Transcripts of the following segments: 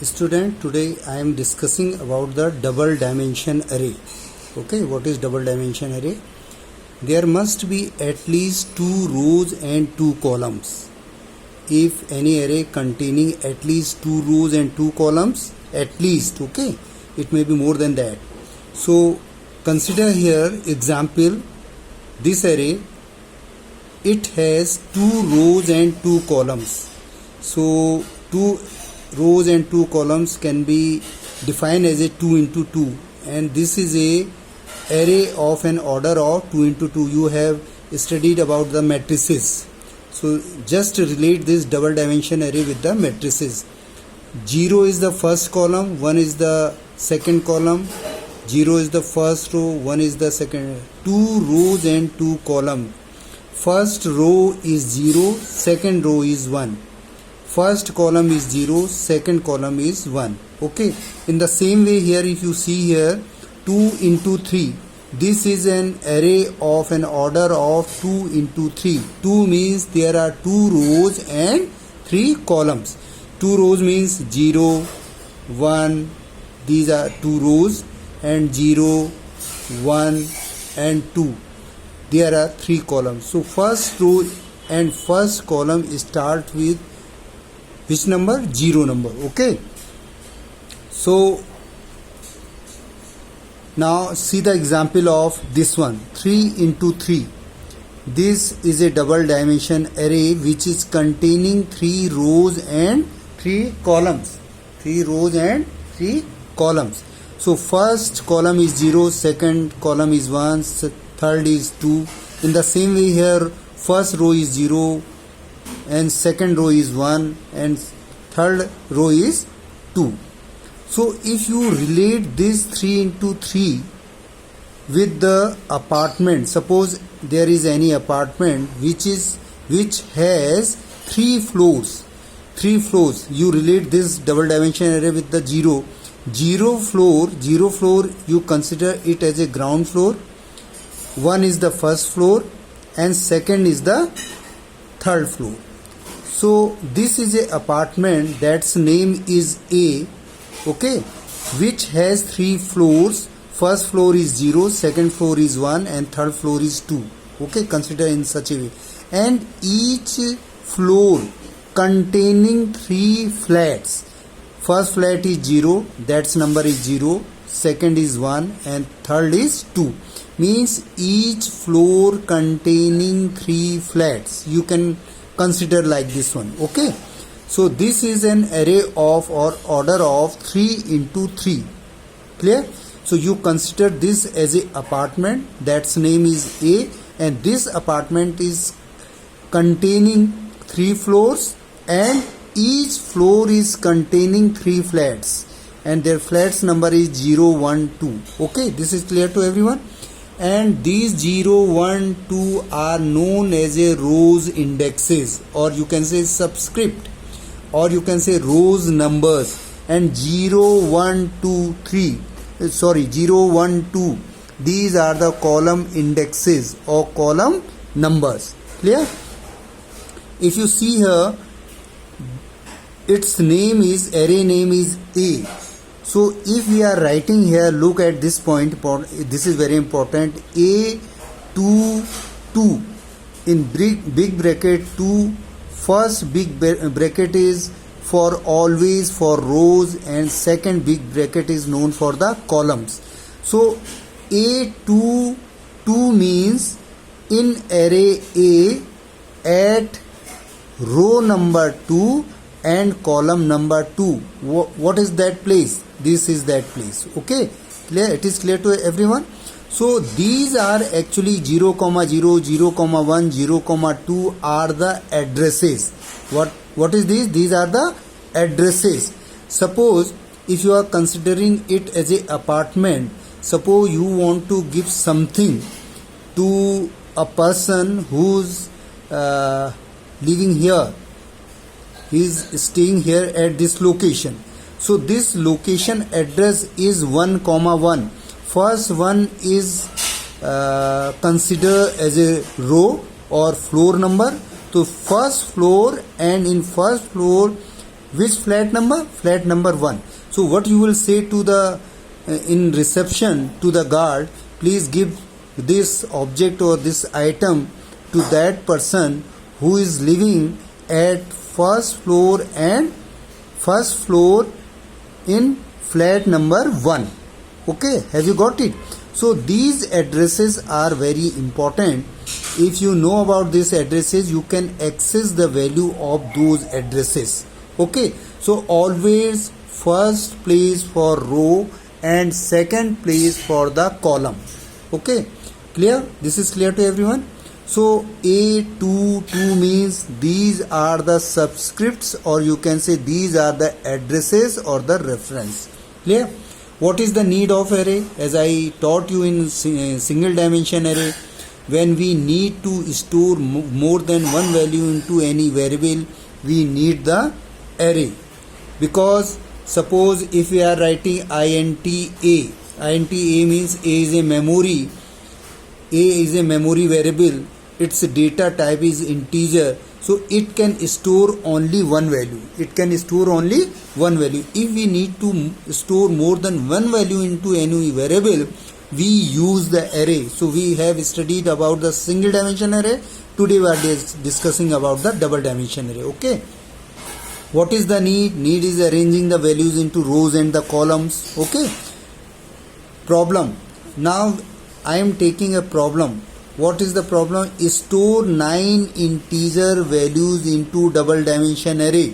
Student, today I am discussing about the double dimension array. Okay, what is double dimension array? There must be at least 2 rows and 2 columns. If any array containing at least 2 rows and 2 columns, at least, okay, it may be more than that. So consider here example, this array, it has 2 rows and 2 columns. So 2 rows and 2 columns can be defined as a 2 into 2, and this is a array of an order of 2 into 2. You have studied about the matrices, so just relate this double dimension array with the matrices. 0 is the first column, 1 is the second column, 0 is the first row, 1 is the second. 2 rows and 2 columns. First row is 0, second row is 1. First column is 0, second column is 1. Okay, in the same way here, if you see here 2 into 3, this is an array of an order of 2 into 3. 2 means there are 2 rows and 3 columns. 2 rows means 0, 1, these are 2 rows, and 0, 1 and 2. There are 3 columns. So first row and first column start with which number? 0 number. Okay, so now see the example of this one, 3 into 3. This is a double dimension array which is containing 3 rows and 3 columns. 3 rows and 3 columns. So first column is 0, second column is 1, third is 2. In the same way here, first row is 0 and second row is 1 and third row is 2. So if you relate this 3 into 3 with the apartment, suppose there is any apartment which has 3 floors. 3 floors. You relate this double dimension array with the 0. 0 floor you consider it as a ground floor. 1 is the first floor and second is the third floor. So this is a apartment that's name is A, okay, which has 3 floors. First floor is 0, second floor is 1 and third floor is 2. Okay, consider in such a way. And each floor containing 3 flats. First flat is 0, that's number is 0, second is 1 and third is 2. Means each floor containing 3 flats. You can consider like this one. Okay, so this is an array of or order of 3 into 3. Clear? So you consider this as a apartment, that's name is A, and this apartment is containing 3 floors and each floor is containing 3 flats and their flats number is 0, 1, 2. Okay, this is clear to everyone. And these 0, 1, 2 are known as a rows indexes, or you can say subscript, or you can say rows numbers. And 0, 1, 2, 0, 1, 2, these are the column indexes or column numbers. Clear? If you see here, its name is, array name is A. So if we are writing here, look at this point, this is very important. A 2 2 in big bracket 2, first big bracket is for always for rows and second big bracket is known for the columns. So A 2 2 means in array A at row number 2 and column number 2. What is that place? This is that place. Okay, clear? It is clear to everyone. So these are actually 0, 0, 0, 1, 0, 2 are the addresses. What is this? These are the addresses. Suppose if you are considering it as a apartment, suppose you want to give something to a person who's living here. He is staying here at this location. So this location address is 1, 1. First one is considered as a row or floor number. So first floor, and in first floor Which flat number? Flat number 1. So what you will say to the in reception to the guard, please give this object or this item to that person who is living at first floor in flat number 1. Okay, have you got it? So these addresses are very important. If you know about these addresses, you can access the value of those addresses. Okay, so always first place for row and second place for the column. Okay, clear? This is clear to everyone? So A22 means these are the subscripts, or you can say these are the addresses or the reference. Clear? What is the need of array? As I taught you in single dimension array, when we need to store more than one value into any variable, we need the array. Because suppose if we are writing int a means a is a memory variable, its data type is integer, so it can store only one value. If we need to store more than one value into any variable, we use the array. So we have studied about the single dimension array. Today we are discussing about the double dimension array. Okay, what is the need? Need is arranging the values into rows and the columns. Okay, problem. Now I am taking a problem. What is the problem? Store 9 integer values into double dimension array.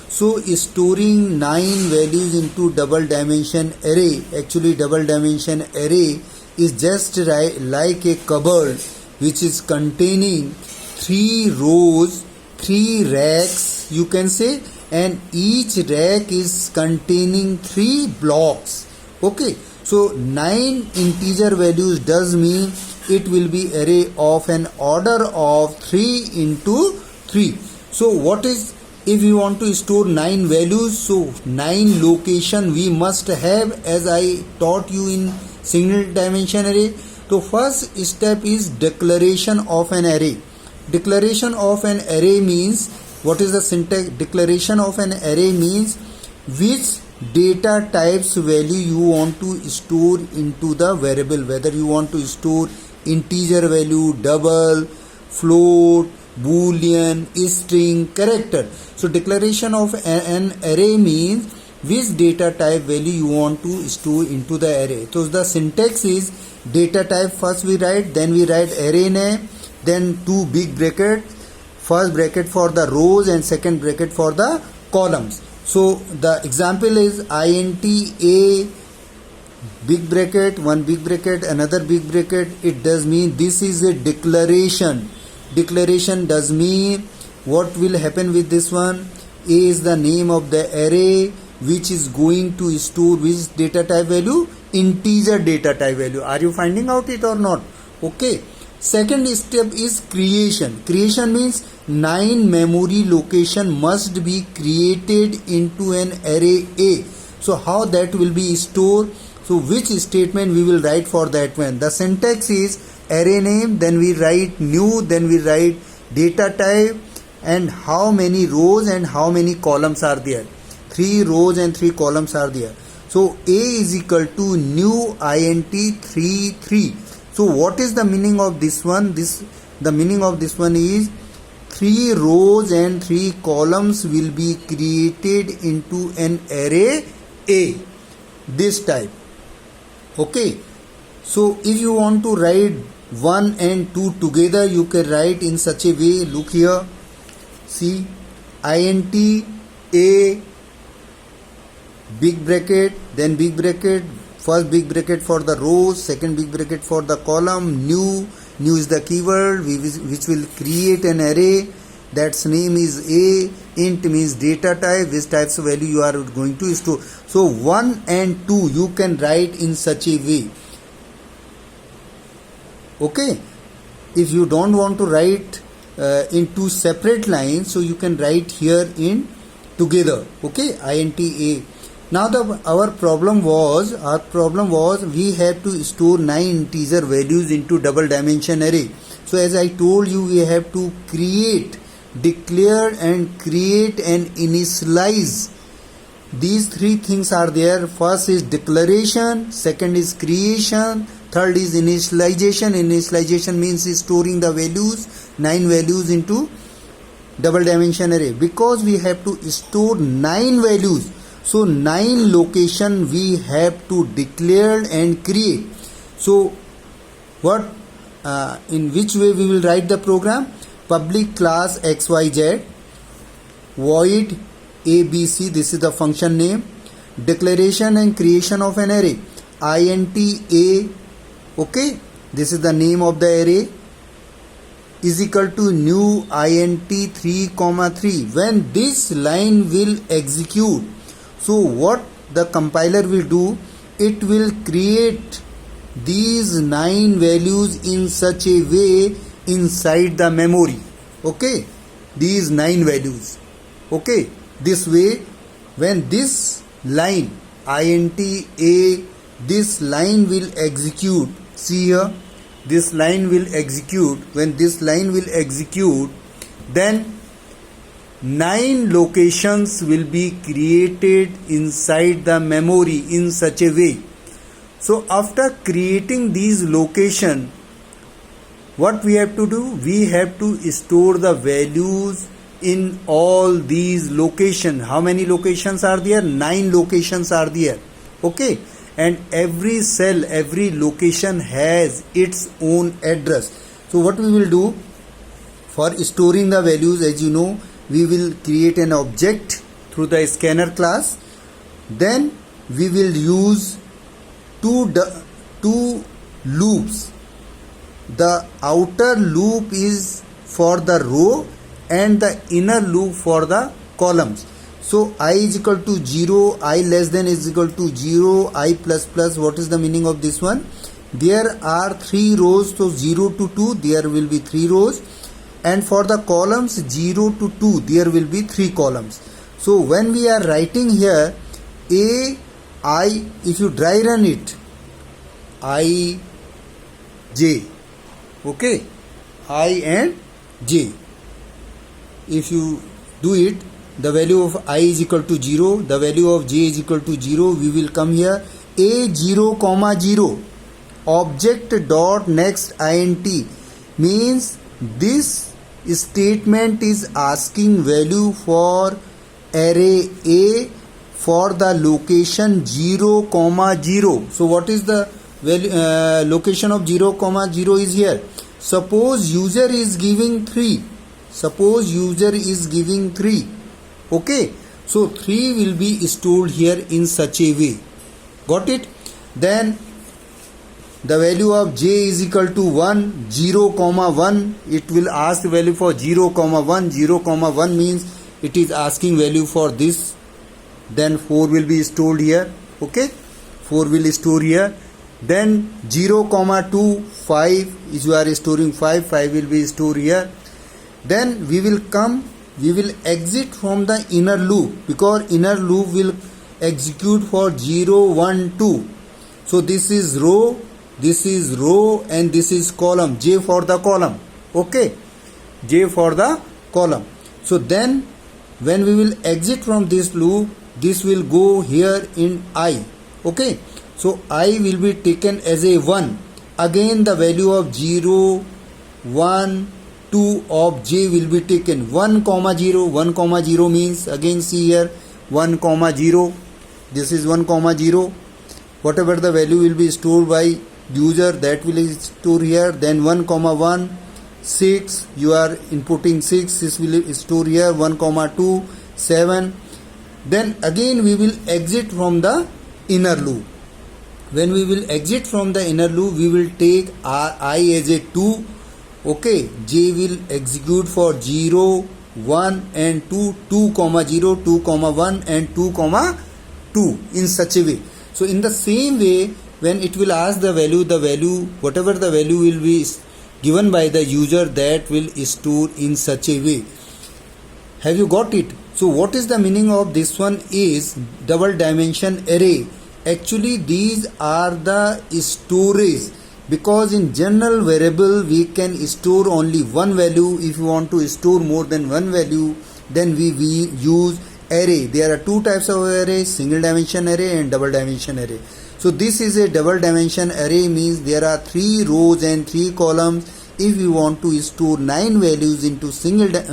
So storing 9 values into double dimension array, actually double dimension array is just like a cupboard which is containing 3 rows, 3 racks, you can say, and each rack is containing 3 blocks. Okay, so 9 integer values does mean it will be array of an order of 3 into 3. So what is, if we want to store 9 values, so 9 location we must have, as I taught you in single dimension array. So first step is declaration of an array. Declaration of an array means, what is the syntax? Declaration of an array means which data types value you want to store into the variable, whether you want to store integer value, double, float, boolean, string, character. So declaration of an array means which data type value you want to store into the array. So the syntax is data type first we write, then we write array name, then 2 big brackets, first bracket for the rows and second bracket for the columns. So the example is int a big bracket, one big bracket, another big bracket. It does mean this is a declaration. Declaration does mean what will happen with this one. A is the name of the array which is going to store which data type value? Integer data type value. Are you finding out it or not? Okay. Second step is creation. Creation means 9 memory location must be created into an array A. So how that will be stored? So which statement we will write for that one? The syntax is array name, then we write new, then we write data type and how many rows and how many columns are there. 3 rows and 3 columns are there. So A is equal to new int 3. So what is the meaning of this one? The meaning of this one is 3 rows and 3 columns will be created into an array A, this type. Okay, so if you want to write 1 and 2 together, you can write in such a way. Look here, see, int a big bracket, then big bracket, first big bracket for the rows, second big bracket for the column, new is the keyword which will create an array, that's name is a, int means data type, which types of value you are going to store. So 1 and 2 you can write in such a way. Okay, if you don't want to write in 2 separate lines, so you can write here in together. Okay, int a. Now our problem was we have to store 9 integer values into double dimension array. So as I told you, we have to create declare and create and initialize. These three things are there. First is declaration, second is creation, third is initialization. Initialization means storing the values, 9 values into double dimension array. Because we have to store 9 values, so 9 location we have to declare and create. So what in which way we will write the program? Public class xyz void abc, this is the function name. Declaration and creation of an array, int a, okay, this is the name of the array, is equal to new int 3 comma 3. When this line will execute, so what the compiler will do, it will create these 9 values in such a way inside the memory, okay, these 9 values, okay. This way, when this line int a, this line will execute, see here, this line will execute. When this line will execute, then 9 locations will be created inside the memory in such a way. So after creating these locations, what we have to do? We have to store the values in all these locations. How many locations are there? 9 locations are there, okay. And every cell, every location has its own address. So what we will do for storing the values, as you know, we will create an object through the scanner class. Then we will use two loops. The outer loop is for the row and the inner loop for the columns. So I is equal to 0, I less than is equal to 0, I plus plus. What is the meaning of this one? There are 3 rows, so 0 to 2 there will be 3 rows, and for the columns 0 to 2 there will be 3 columns. So when we are writing here a I, if you dry run it, I j, okay, I and j, if you do it, the value of I is equal to 0, the value of j is equal to 0, we will come here a 0 comma 0 object dot next int, means this statement is asking value for array a for the location 0 comma 0. So what is the value, location of 0 comma 0 is here. Suppose user is giving 3. Suppose user is giving 3. Okay. So 3 will be stored here in such a way. Got it? Then the value of j is equal to 1, 0 comma 1. It will ask the value for 0 comma 1. 0 comma 1 means it is asking value for this. Then 4 will be stored here. Okay. 4 will store here. Then 0 comma 2, 5 is you are storing 5. 5 will be stored here. Then we will exit from the inner loop, because inner loop will execute for 0, 1, 2. So this is row, and this is column, j for the column. Okay, j for the column. So then when we will exit from this loop, this will go here in I. Okay, so I will be taken as a 1. Again the value of 0, 1, 2 of j will be taken. 1 comma 0. 1 comma 0 means, again see here, 1 comma 0. This is 1 comma 0. Whatever the value will be stored by user, that will store here. Then 1 comma 1, 6, you are inputting 6, this will store here. 1 comma 2, 7. Then again we will exit from the inner loop. When we will exit from the inner loop, we will take I as a 2. Okay, j will execute for 0, 1 and 2, 2 comma 0, 2 comma 1 and 2 comma 2 in such a way. So in the same way, when it will ask the value, whatever the value will be given by the user, that will store in such a way. Have you got it? So what is the meaning of this one is double dimension array. Actually these are the storage. because in general variable we can store only one value. If you want to store more than one value, then we use array. There are two types of array, single dimension array and double dimension array. So this is a double dimension array, means there are 3 rows and 3 columns. If we want to store 9 values into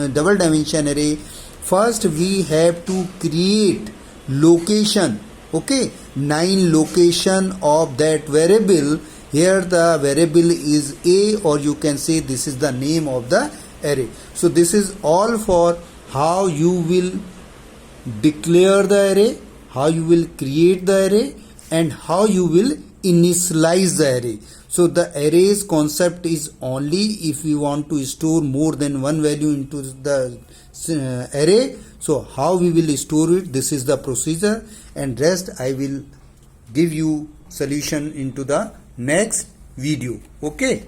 double dimension array, first we have to create location, okay, 9 location of that variable. Here the variable is A, or you can say this is the name of the array. So this is all for how you will declare the array, how you will create the array, and how you will initialize the array. So the arrays concept is only if we want to store more than one value into the array. So how we will store it, this is the procedure, and rest I will give you solution into the next video. Okay.